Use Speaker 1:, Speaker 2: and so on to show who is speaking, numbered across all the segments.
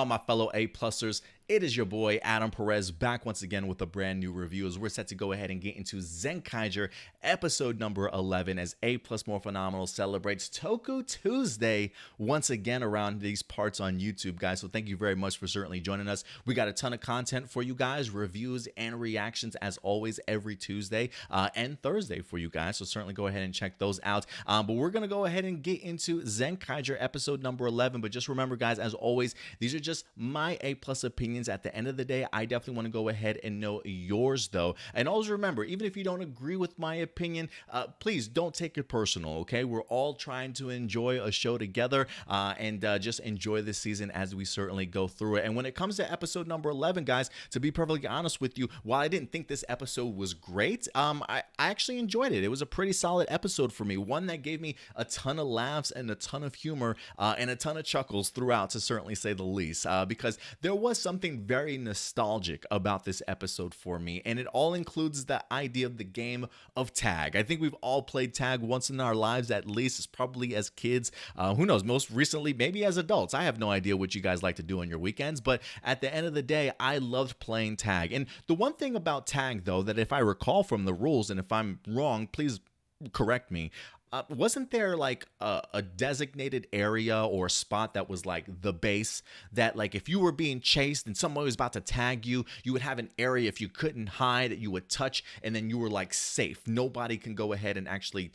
Speaker 1: My fellow A-plusers, it is your boy Adam Perez back once again with a brand new review as we're set to go ahead and get into Zenkaiger episode number 11 as A+ Morphinominal celebrates Toku Tuesday once again around these parts on YouTube, guys. So thank you very much for certainly joining us. We got a ton of content for you guys, reviews and reactions as always every Tuesday and Thursday for you guys. So certainly go ahead and check those out. But we're going to go ahead and get into Zenkaiger episode number 11. But just remember, guys, as always, these are just my A+ opinions. At the end of the day, I definitely want to go ahead and know yours, though. And always remember, even if you don't agree with my opinion, please don't take it personal, okay? We're all trying to enjoy a show together and just enjoy this season as we certainly go through it. And when it comes to episode number 11, guys, to be perfectly honest with you, while I didn't think this episode was great, I actually enjoyed it. It was a pretty solid episode for me, one that gave me a ton of laughs and a ton of humor and a ton of chuckles throughout, to certainly say the least. Because there was something very nostalgic about this episode for me, and it all includes the idea of the game of tag. I think we've all played tag once in our lives, at least. It's probably as kids, who knows, most recently maybe as adults. I have no idea what you guys like to do on your weekends, but at the end of the day, I loved playing tag. And the one thing about tag, though, that if I recall from the rules, and if I'm wrong, please correct me, wasn't there like a designated area or spot that was like the base, that like if you were being chased and someone was about to tag you, you would have an area if you couldn't hide that you would touch, and then you were like safe. Nobody can go ahead and actually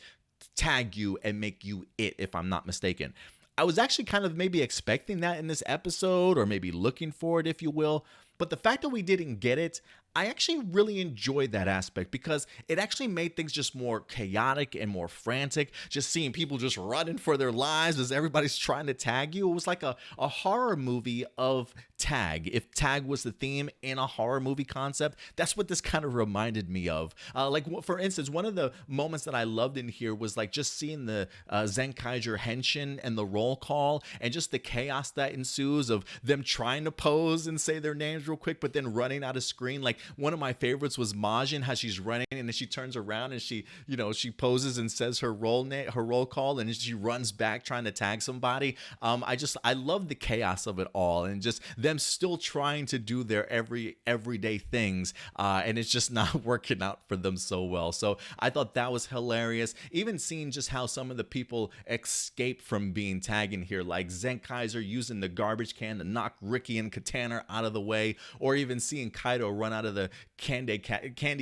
Speaker 1: tag you and make you it, if I'm not mistaken. I was actually kind of maybe expecting that in this episode, or maybe looking for it, if you will. But the fact that we didn't get it, I actually really enjoyed that aspect, because it actually made things just more chaotic and more frantic. Just seeing people just running for their lives as everybody's trying to tag you. It was like a horror movie of tag. If tag was the theme in a horror movie concept, that's what this kind of reminded me of. Like, for instance, one of the moments that I loved in here was like just seeing the Zenkaiger henshin and the roll call, and just the chaos that ensues of them trying to pose and say their names real quick, but then running out of screen. Like, one of my favorites was Majin, how she's running and then she turns around and she poses and says her roll call, and she runs back trying to tag somebody. I love the chaos of it all, and just them still trying to do their everyday things, and it's just not working out for them so well. So I thought that was hilarious. Even seeing just how some of the people escape from being tagged in here, like Zenkaiger using the garbage can to knock Ricky and Katana out of the way, or even seeing Kaido run out of the candy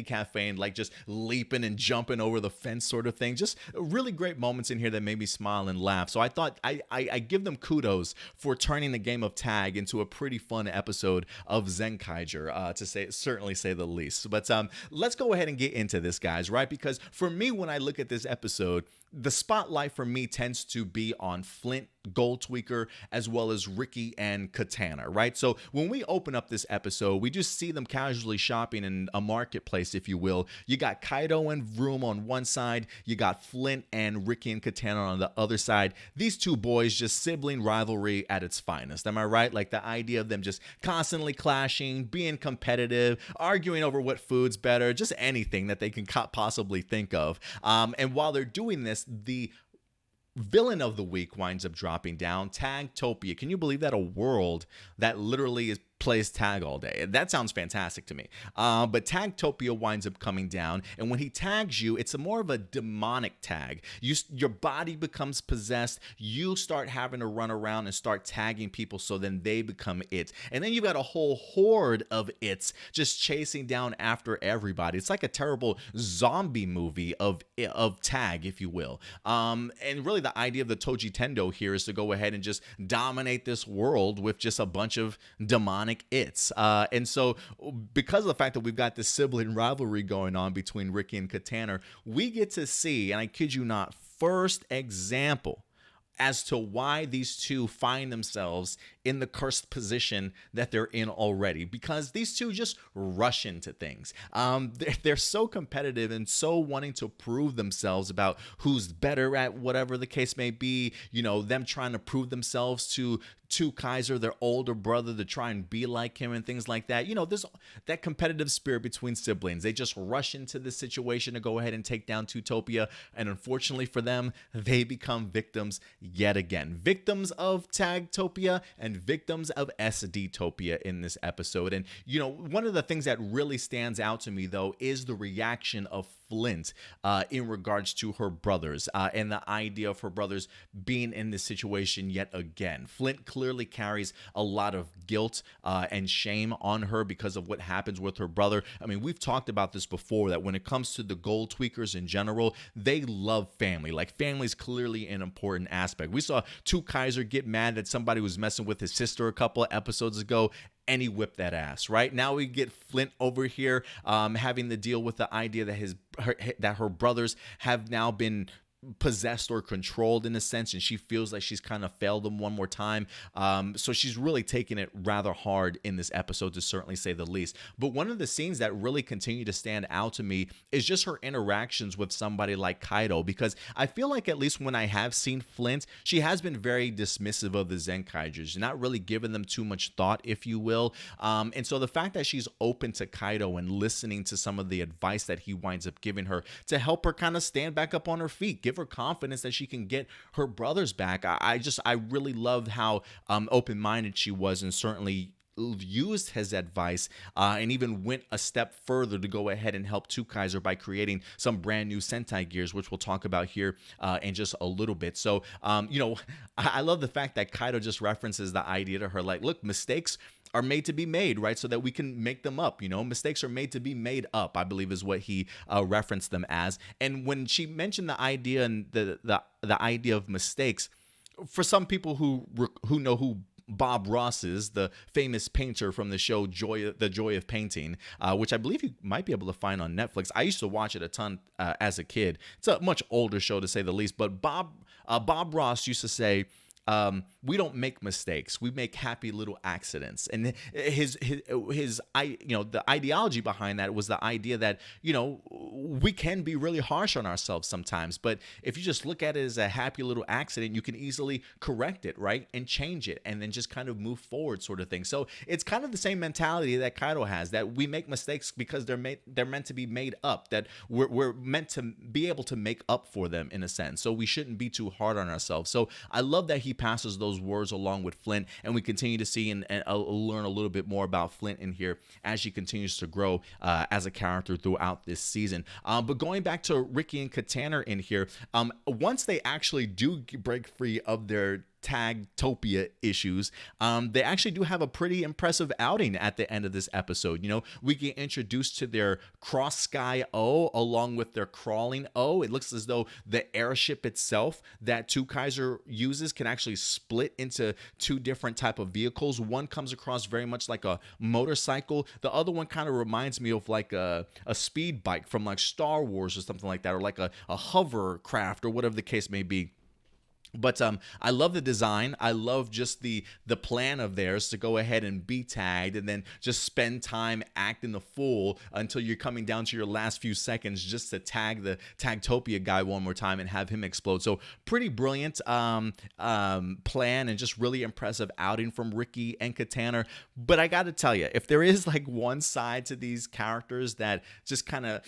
Speaker 1: cafe and like just leaping and jumping over the fence sort of thing. Just really great moments in here that made me smile and laugh. So I thought I give them kudos for turning the game of tag into a pretty fun episode of Zenkaiger, to certainly say the least. But let's go ahead and get into this, guys, right? Because for me, when I look at this episode, the spotlight for me tends to be on Flint Goldtweaker as well as Ricky and Katana, right? So when we open up this episode, we just see them casually shopping in a marketplace, if you will. You got Kaido and Vroom on one side, you got Flint and Ricky and Katana on the other side. These two boys, just sibling rivalry at its finest, am I right? Like the idea of them just constantly clashing, being competitive, arguing over what food's better, just anything that they can possibly think of. And while they're doing this, the villain of the week winds up dropping down, TagTopia. Can you believe that? A world that literally plays tag all day. That sounds fantastic to me. But TagTopia winds up coming down, and when he tags you, it's more of a demonic tag. Your body becomes possessed. You start having to run around and start tagging people, so then they become it. And then you've got a whole horde of its just chasing down after everybody. It's like a terrible zombie movie of tag, if you will. And really the idea of the Toji Tendo here is to go ahead and just dominate this world with just a bunch of demonic its. And so because of the fact that we've got this sibling rivalry going on between Ricky and Katana, we get to see, and I kid you not, first example as to why these two find themselves in the cursed position that they're in already, because these two just rush into things. They're so competitive and so wanting to prove themselves about who's better at whatever the case may be, them trying to prove themselves to to Kaiser, their older brother, to try and be like him and things like that. There's that competitive spirit between siblings. They just rush into this situation to go ahead and take down TagTopia, and unfortunately for them, they become victims yet again. Victims of TagTopia and victims of SDtopia in this episode. And, one of the things that really stands out to me, though, is the reaction of Flint in regards to her brothers and the idea of her brothers being in this situation yet again. Flint clearly carries a lot of guilt and shame on her because of what happens with her brother. I mean, we've talked about this before, that when it comes to the Goldtweakers in general, they love family. Like, family is clearly an important aspect. We saw Kaiser get mad that somebody was messing with his sister a couple of episodes ago, and he whipped that ass, right? Now we get Flint over here having to deal with the idea that her brothers have now been possessed or controlled in a sense, and she feels like she's kind of failed them one more time. So she's really taking it rather hard in this episode, to certainly say the least. But one of the scenes that really continue to stand out to me is just her interactions with somebody like Kaido, because I feel like, at least when I have seen Flint, she has been very dismissive of the Zenkaigers, not really giving them too much thought, if you will. And so the fact that she's open to Kaido and listening to some of the advice that he winds up giving her to help her kind of stand back up on her feet, give her confidence that she can get her brothers back. I really loved how open-minded she was, and certainly used his advice and even went a step further to go ahead and help Kaiser by creating some brand new Sentai gears, which we'll talk about here in just a little bit. So, I love the fact that Kaido just references the idea to her, like, look, mistakes are made to be made, right? So that we can make them up. Mistakes are made to be made up, I believe is what he referenced them as. And when she mentioned the idea and the idea of mistakes, for some people who know who Bob Ross is, the famous painter from the show The Joy of Painting, which I believe you might be able to find on Netflix. I used to watch it a ton as a kid. It's a much older show, to say the least, but Bob Ross used to say, we don't make mistakes, we make happy little accidents. And the ideology behind that was the idea that, we can be really harsh on ourselves sometimes, but if you just look at it as a happy little accident, you can easily correct it, right? And change it, and then just kind of move forward, sort of thing. So it's kind of the same mentality that Kaido has, that we make mistakes because they're meant to be made up, that we're meant to be able to make up for them in a sense. So we shouldn't be too hard on ourselves. So I love that he passes those words along with Flint, and we continue to see and learn a little bit more about Flint in here as she continues to grow as a character throughout this season. But going back to Ricky and Katana in here, once they actually do break free of their TagTopia issues, they actually do have a pretty impressive outing at the end of this episode. We get introduced to their cross sky O along with their crawling O. It looks as though the airship itself that Kaiser uses can actually split into two different type of vehicles. One comes across very much like a motorcycle. The other one kind of reminds me of like a speed bike from like Star Wars or something like that, or like a hovercraft or whatever the case may be. But I love the design. I love just the plan of theirs to go ahead and be tagged and then just spend time acting the fool until you're coming down to your last few seconds just to tag the TagTopia guy one more time and have him explode. So pretty brilliant plan, and just really impressive outing from Ricky and Katana. But I got to tell you, if there is like one side to these characters that just kind of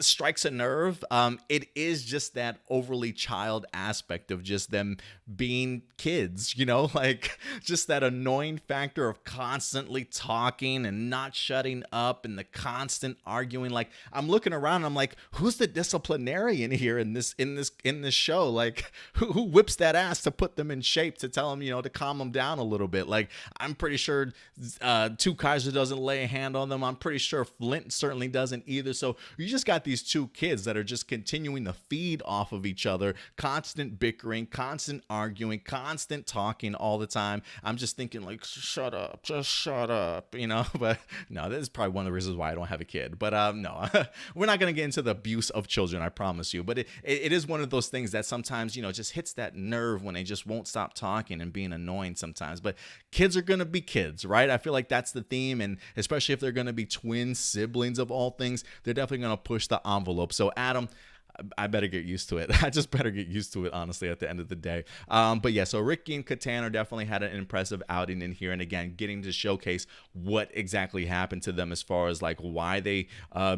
Speaker 1: strikes a nerve, it is just that overly child aspect of just them being kids, like just that annoying factor of constantly talking and not shutting up and the constant arguing. Like, I'm looking around and I'm like, who's the disciplinarian here in this show? Like, who whips that ass to put them in shape, to tell them, to calm them down a little bit? Like, I'm pretty sure Kaiser doesn't lay a hand on them. I'm pretty sure Flint certainly doesn't either. So you just got these two kids that are just continuing to feed off of each other, constant bickering, constant arguing, constant talking all the time. I'm just thinking, like, shut up, just shut up, but no, this is probably one of the reasons why I don't have a kid. But no, we're not going to get into the abuse of children, I promise you. But it is one of those things that sometimes, just hits that nerve when they just won't stop talking and being annoying sometimes. But kids are going to be kids, right? I feel like that's the theme. And especially if they're going to be twin siblings of all things, they're definitely going to push the envelope. So Adam, I better get used to it. I just better get used to it, honestly, at the end of the day. But yeah, so Ricky and Katana definitely had an impressive outing in here. And again, getting to showcase what exactly happened to them as far as like why they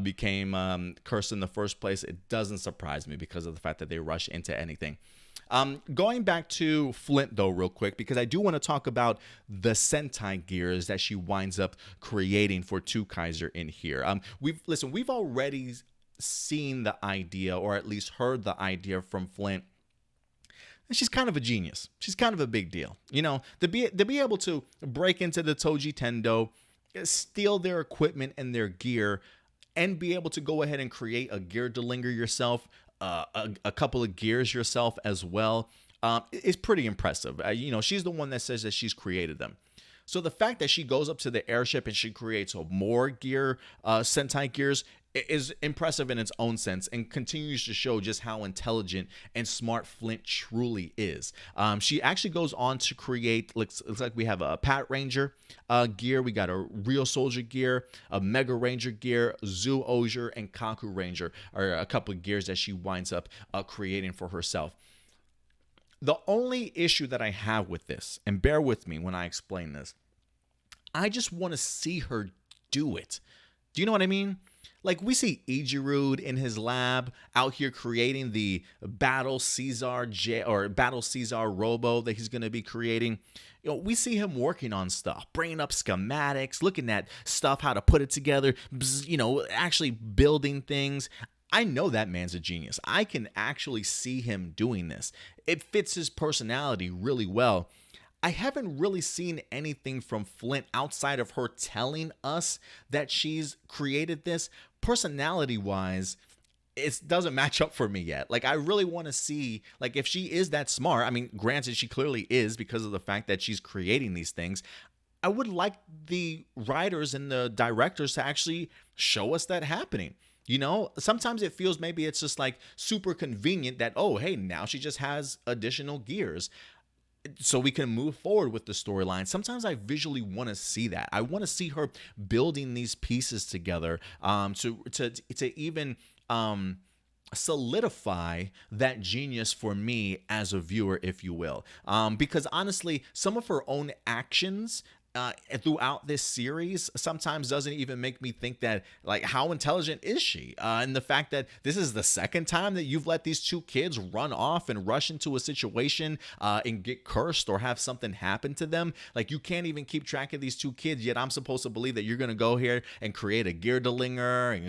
Speaker 1: became cursed in the first place. It doesn't surprise me because of the fact that they rush into anything. Going back to Flint, though, real quick, because I do want to talk about the Sentai gears that she winds up creating for TagTopia in here. We've already seen the idea, or at least heard the idea from Flint. And she's kind of a genius. She's kind of a big deal. You know, to be able to break into the Toji Tendo, steal their equipment and their gear, and be able to go ahead and create a gear delinger yourself, a couple of gears yourself as well, is pretty impressive. You know, she's the one that says that she's created them. So the fact that she goes up to the airship and she creates more gear, Sentai gears, is impressive in its own sense and continues to show just how intelligent and smart Flint truly is. She actually goes on to create, looks like we have a Pat Ranger gear, we got a Real Soldier gear, a Mega Ranger gear, Zoo Ozier, and Kaku Ranger are a couple of gears that she winds up creating for herself. The only issue that I have with this, and bear with me when I explain this, I just want to see her do it. Do you know what I mean? Like, we see Ijirude in his lab out here creating the Battle Caesar Robo that he's going to be creating. You know, we see him working on stuff, bringing up schematics, looking at stuff, how to put it together, you know, actually building things. I know that man's a genius. I can actually see him doing this. It fits his personality really well. I haven't really seen anything from Flint outside of her telling us that she's created this. Personality-wise, it doesn't match up for me yet. Like, I really want to see, like, if she is that smart. I mean, granted, she clearly is because of the fact that she's creating these things. I would like the writers and the directors to actually show us that happening. You know, sometimes it feels maybe it's just like super convenient that, oh, hey, now she just has additional gears, so we can move forward with the storyline. Sometimes I visually want to see that. I want to see her building these pieces together to even solidify that genius for me as a viewer, if you will. Because honestly, some of her own actions throughout this series sometimes doesn't even make me think that, like, how intelligent is she? And the fact that this is the second time that you've let these two kids run off and rush into a situation and get cursed or have something happen to them. Like, you can't even keep track of these two kids, yet I'm supposed to believe that you're going to go here and create a gear delinger and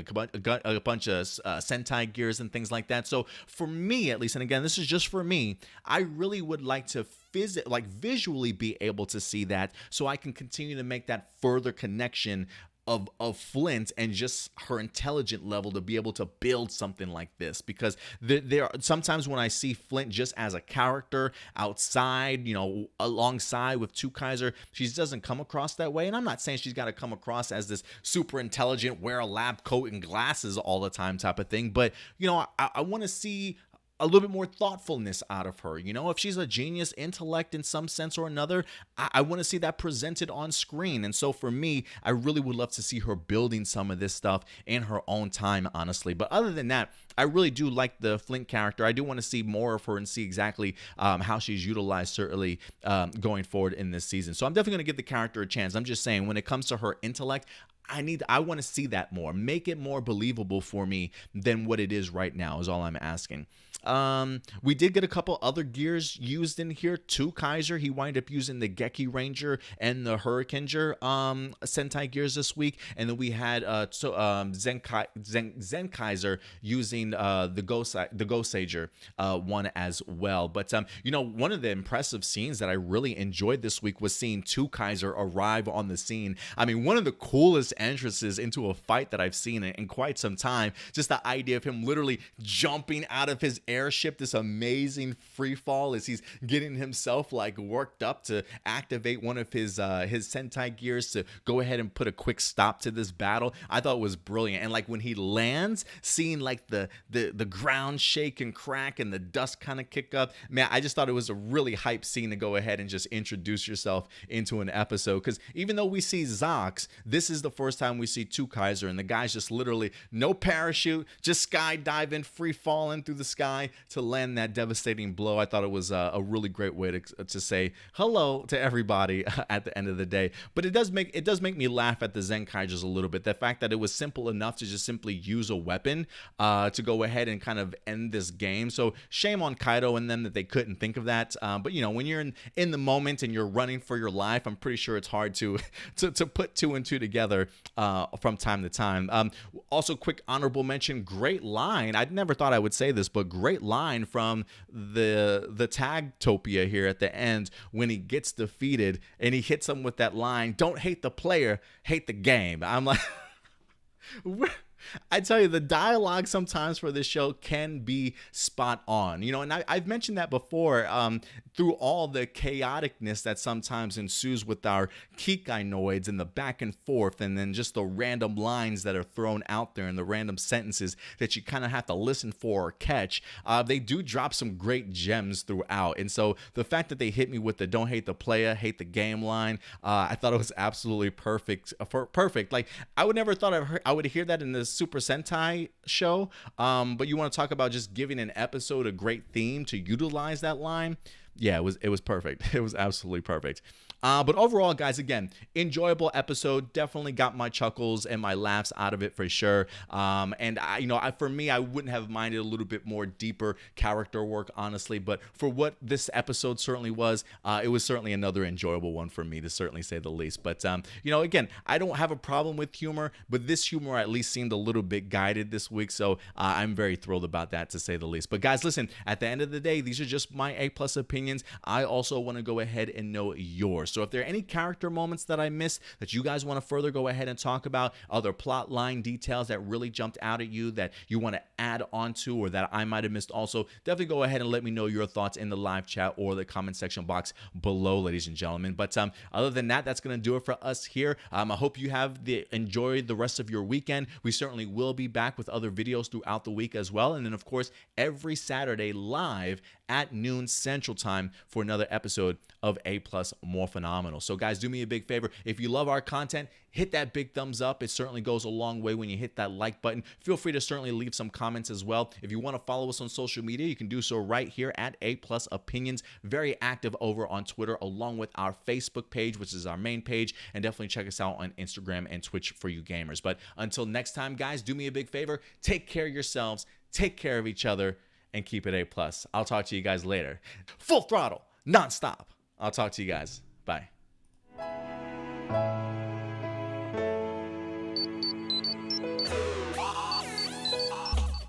Speaker 1: a bunch of Sentai gears and things like that. So for me, at least, and again, this is just for me, I really would like to visually be able to see that, so I can continue to make that further connection of Flint and just her intelligent level to be able to build something like this. Because there are sometimes when I see Flint just as a character outside, you know, alongside with TagTopia, she doesn't come across that way. And I'm not saying she's got to come across as this super intelligent, wear a lab coat and glasses all the time type of thing. But, you know, I want to see a little bit more thoughtfulness out of her. You know, if she's a genius intellect in some sense or another, I want to see that presented on screen. And so for me, I really would love to see her building some of this stuff in her own time, honestly. But other than that, I really do like the Flint character. I do want to see more of her and see exactly how she's utilized, certainly going forward in this season. So I'm definitely going to give the character a chance. I'm just saying, when it comes to her intellect, I want to see that more. Make it more believable for me than what it is right now, is all I'm asking. We did get a couple other gears used in here. TagTopia, he wind up using the Geki Ranger and the Hurricaneer Sentai gears this week. And then we had Zenkaiger using the Goseiger one as well. But, you know, one of the impressive scenes that I really enjoyed this week was seeing TagTopia arrive on the scene. I mean, one of the coolest entrances into a fight that I've seen in quite some time. Just the idea of him literally jumping out of his airship, this amazing free fall as he's getting himself like worked up to activate one of his Sentai gears to go ahead and put a quick stop to this battle. I thought it was brilliant. And like when he lands, seeing like the ground shake and crack and the dust kind of kick up, man, I just thought it was a really hype scene to go ahead and just introduce yourself into an episode. Because even though we see Zox, this is the first time we see two Kaiser, and the guy's just literally no parachute, just skydiving, free falling through the sky to land that devastating blow. I thought it was a really great way to say hello to everybody at the end of the day. But it does make me laugh at the Zenkaigers a little bit. The fact that it was simple enough to just simply use a weapon to go ahead and kind of end this game. So shame on Kaido and them that they couldn't think of that. But you know, when you're in the moment and you're running for your life, I'm pretty sure it's hard to put two and two together from time to time. Also, quick honorable mention, great line. I never thought I would say this, but great line from the TagTopia here at the end when he gets defeated and he hits him with that line, "Don't hate the player, hate the game." I'm like, I tell you, the dialogue sometimes for this show can be spot on, you know, and I've mentioned that before, through all the chaoticness that sometimes ensues with our Kikai-noids and the back and forth, and then just the random lines that are thrown out there and the random sentences that you kind of have to listen for or catch. They do drop some great gems throughout, and so the fact that they hit me with the "don't hate the player, hate the game" line, I thought it was absolutely perfect. Like, I would never thought I would hear that in the Super Sentai show, but you want to talk about just giving an episode a great theme to utilize that line. Yeah, it was perfect. It was absolutely perfect. But overall, guys, again, enjoyable episode. Definitely got my chuckles and my laughs out of it for sure. And for me, I wouldn't have minded a little bit more deeper character work, honestly. But for what this episode certainly was, it was certainly another enjoyable one for me, to certainly say the least. But again, I don't have a problem with humor, but this humor at least seemed a little bit guided this week. So I'm very thrilled about that, to say the least. But guys, listen, at the end of the day, these are just my A+ opinions. I also want to go ahead and know yours. So if there are any character moments that I missed that you guys want to further go ahead and talk about, other plot line details that really jumped out at you that you want to add on to, or that I might have missed also, definitely go ahead and let me know your thoughts in the live chat or the comment section box below, ladies and gentlemen. But other than that, that's going to do it for us here. I hope you have enjoyed the rest of your weekend. We certainly will be back with other videos throughout the week as well. And then, of course, every Saturday live at noon Central Time for another episode of A+ Morphinominal. So guys, do me a big favor. If you love our content, hit that big thumbs up. It certainly goes a long way when you hit that like button. Feel free to certainly leave some comments as well. If you want to follow us on social media, you can do so right here at A+ Opinions. Very active over on Twitter, along with our Facebook page, which is our main page. And definitely check us out on Instagram and Twitch for you gamers. But until next time, guys, do me a big favor. Take care of yourselves. Take care of each other. And keep it A+. I'll talk to you guys later. Full throttle, nonstop. I'll talk to you guys.